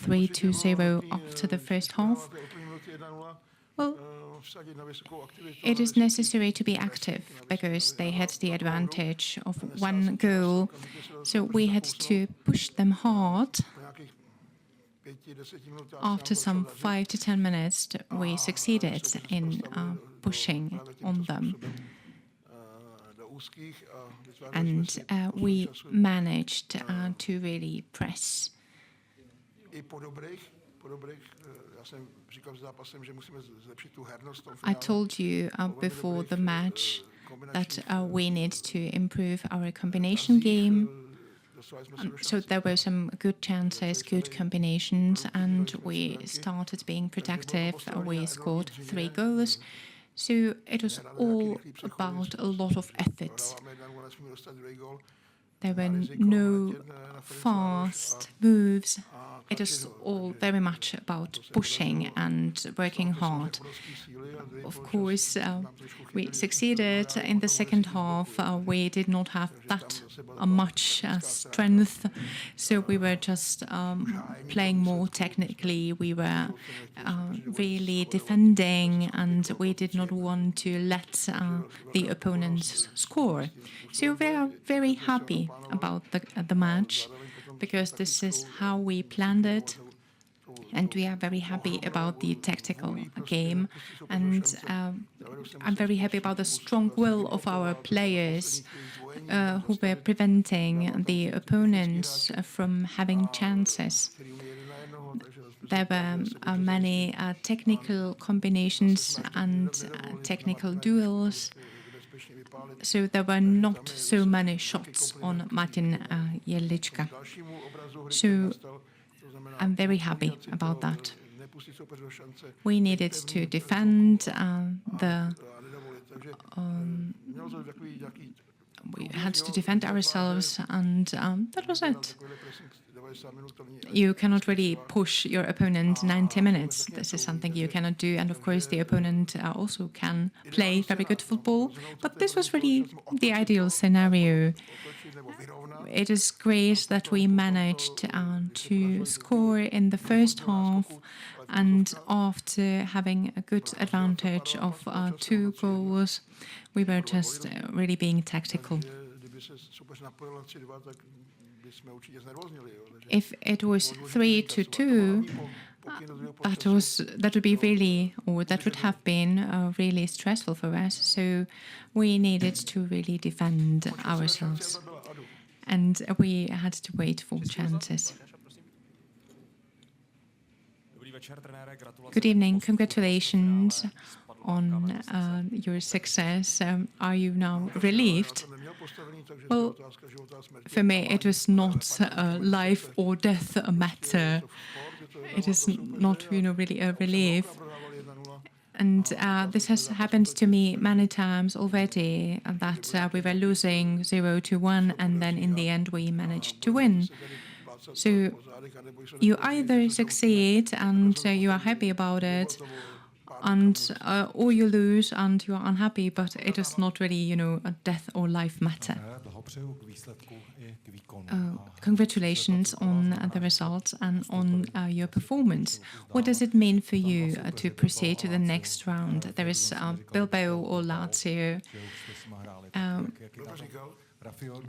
3-0 after the first half. Well, it is necessary to be active because they had the advantage of one goal. So we had to push them hard. After some 5 to 10 minutes, we succeeded in pushing on them. And we managed to really press. I told you before the match that we need to improve our combination game. So there were some good chances, good combinations, and we started being productive. We scored 3 goals. So it was all about a lot of effort. There were no fast moves. It is all very much about pushing and working hard. Of course, we succeeded in the second half. We did not have that much strength, so we were just playing more technically. We were really defending, and we did not want to let the opponents score. So we are very happy about the match, because this is how we planned it, and we are very happy about the tactical game. And I'm very happy about the strong will of our players who were preventing the opponents from having chances. There were many technical combinations and technical duels. So there were not so many shots on Martin Jedlička. So I'm very happy about that. We needed to defend we had to defend ourselves, and that was it. You cannot really push your opponent 90 minutes. This is something you cannot do. And of course, the opponent also can play very good football. But this was really the ideal scenario. It is great that we managed to score in the first half, and after having a good advantage of 2 goals, we were just really being tactical. If it was 3-2, that would be really, or that would have been really stressful for us. So we needed to really defend ourselves, and we had to wait for chances. Good evening. Congratulations on your success. Are you now relieved? Well, for me, it was not a life or death matter. It is not, really a relief. And this has happened to me many times already, that we were losing 0-1, and then in the end we managed to win. So you either succeed and you are happy about it, and or you lose and you are unhappy, but it is not really, a death or life matter. Congratulations on the results and on your performance. What does it mean for you to proceed to the next round? There is Bilbao or Lazio.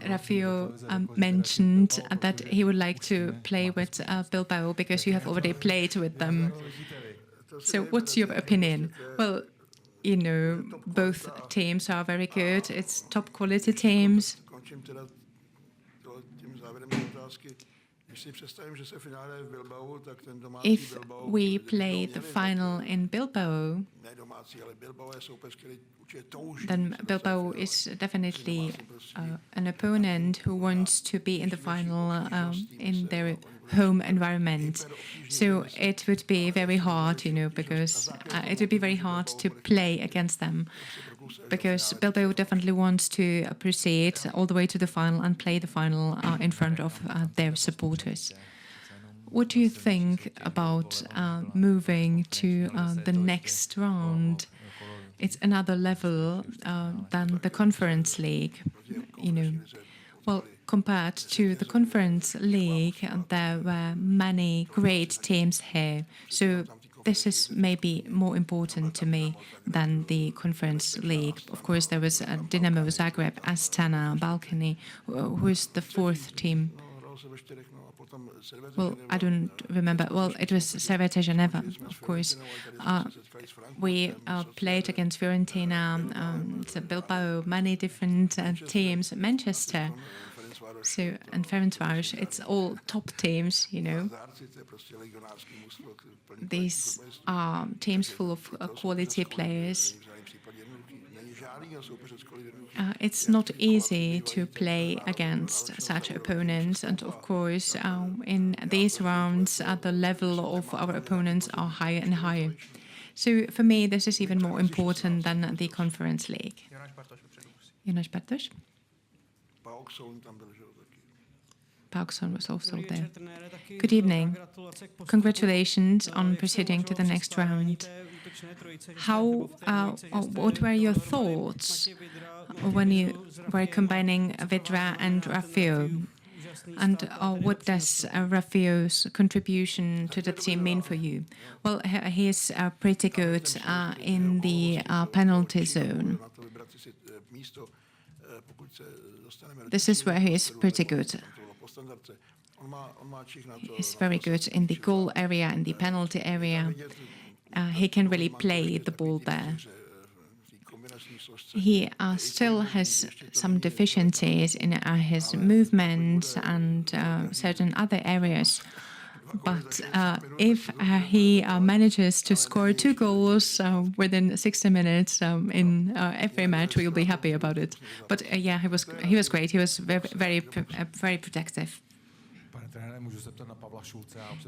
Rafael mentioned that he would like to play with Bilbao because you have already played with them. So what's your opinion? Well, both teams are very good. It's top quality teams. If we play the final in Bilbao, then Bilbao is definitely an opponent who wants to be in the final in their home environment. So it would be very hard, because it would be very hard to play against them, because Bilbao definitely wants to proceed all the way to the final and play the final in front of their supporters. What do you think about moving to the next round? It's another level than the Conference League. Well, compared to the Conference League, there were many great teams here. So this is maybe more important to me than the Conference League. Of course, there was Dynamo Zagreb, Astana, Balkany, who is the fourth team. Well, I don't remember. Well, it was Servette Geneva, of course. We played against Fiorentina, Bilbao, many different teams, Manchester. So, and Ferencváros, it's all top teams, you know. These are teams full of quality players. It's not easy to play against such opponents, and of course, in these rounds, the level of our opponents are higher and higher. So for me, this is even more important than the Conference League. Jonas Bartoš? Paukson was also there. Good evening. Congratulations on proceeding to the next round. What were your thoughts when you were combining Vidra and Rafio? And what does Rafio's contribution to the team mean for you? Well, he is pretty good in the penalty zone. This is where he is pretty good. He's very good in the goal area, in the penalty area. He can really play the ball there. He still has some deficiencies in his movements and certain other areas. But if he manages to score 2 goals within 60 minutes in every match, we'll be happy about it. But yeah, he was great. He was very protective.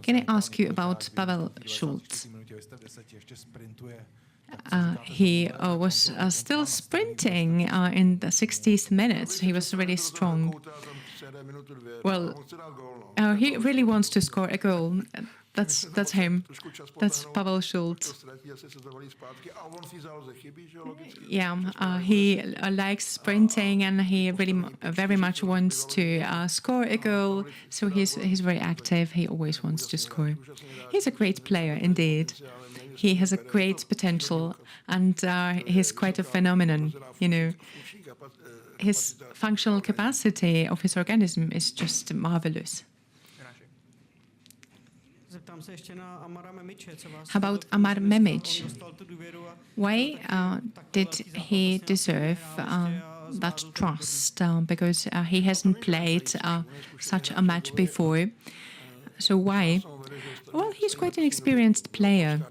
Can I ask you about Pavel Schulz? He was still sprinting in the 60th minute. He was really strong. Well, he really wants to score a goal. That's him. That's Pavel Schulz. Yeah, he likes sprinting, and he really very much wants to score a goal. So he's very active. He always wants to score. He's a great player indeed. He has a great potential, and he's quite a phenomenon. You know, his functional capacity of his organism is just marvelous. How about Amar Memic? Why did he deserve that trust? Because he hasn't played such a match before. So why? Well, he's quite an experienced player.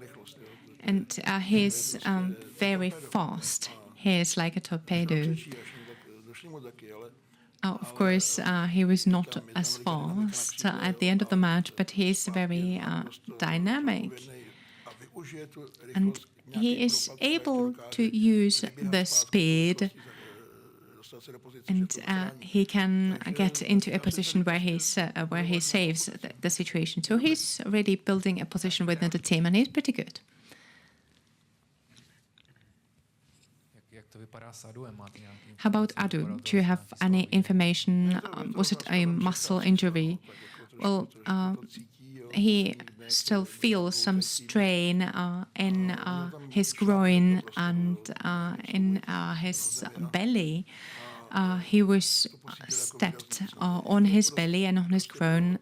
And he's very fast. He is like a torpedo. Of course, he was not as fast at the end of the match, but he's very dynamic. And he is able to use the speed, and he can get into a position where he saves the situation. So he's really building a position within the team, and he's pretty good. How about Adu? Do you have any information? Was it a muscle injury? Well, he still feels some strain in his groin and in his belly. He was stepped on his belly and on his groin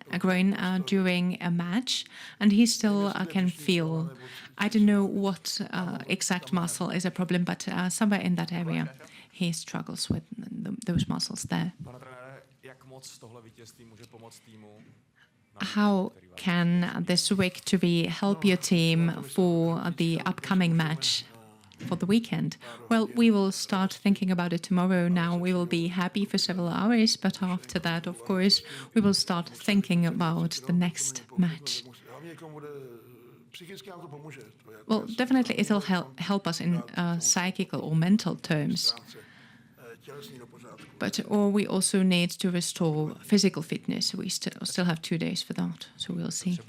during a match, and he still can feel. I don't know what exact muscle is a problem, but somewhere in that area he struggles with those muscles there. How can this victory help your team for the upcoming match for the weekend? Well, we will start thinking about it tomorrow. Now we will be happy for several hours, but after that, of course, we will start thinking about the next match. Well, definitely it will help us in psychical or mental terms. But we also need to restore physical fitness. We still have 2 days for that, so we'll see.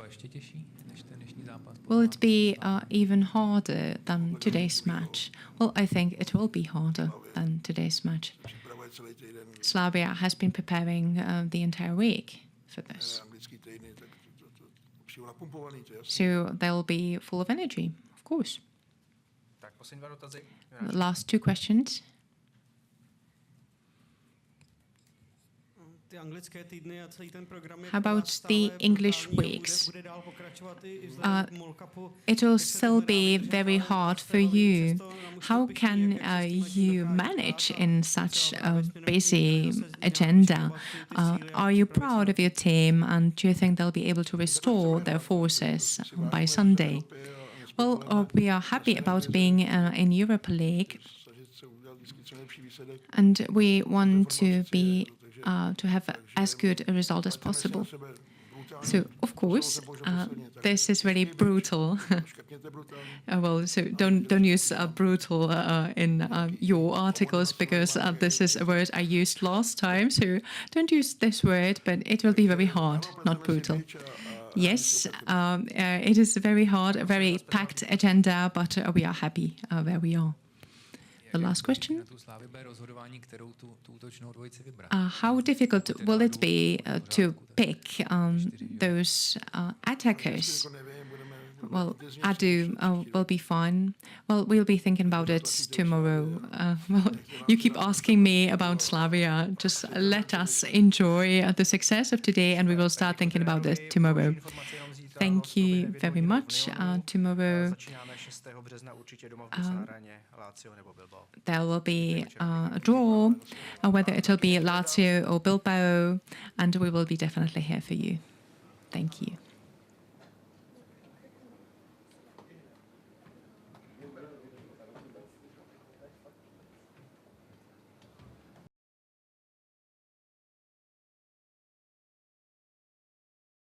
Will it be even harder than today's match? Well, I think it will be harder than today's match. Slavia has been preparing the entire week for this. So they'll be full of energy, of course. The last two questions. How about the English weeks? It will still be very hard for you. How can you manage in such a busy agenda? Are you proud of your team, and do you think they'll be able to restore their forces by Sunday? Well, we are happy about being in Europa League, and we want to be to have as good a result as possible. So, of course, this is very brutal. Well, so don't use brutal in your articles, because this is a word I used last time. So don't use this word, but it will be very hard, not brutal. Yes, it is very hard, a very packed agenda, but we are happy where we are. The last question. How difficult will it be to pick those attackers? Well, Adu will be fine. Well, we'll be thinking about it tomorrow. Well, you keep asking me about Slavia. Just let us enjoy the success of today, and we will start thinking about it tomorrow. Thank you very much. Tomorrow there will be a draw, whether it will be Lazio or Bilbao, and we will be definitely here for you. Thank you.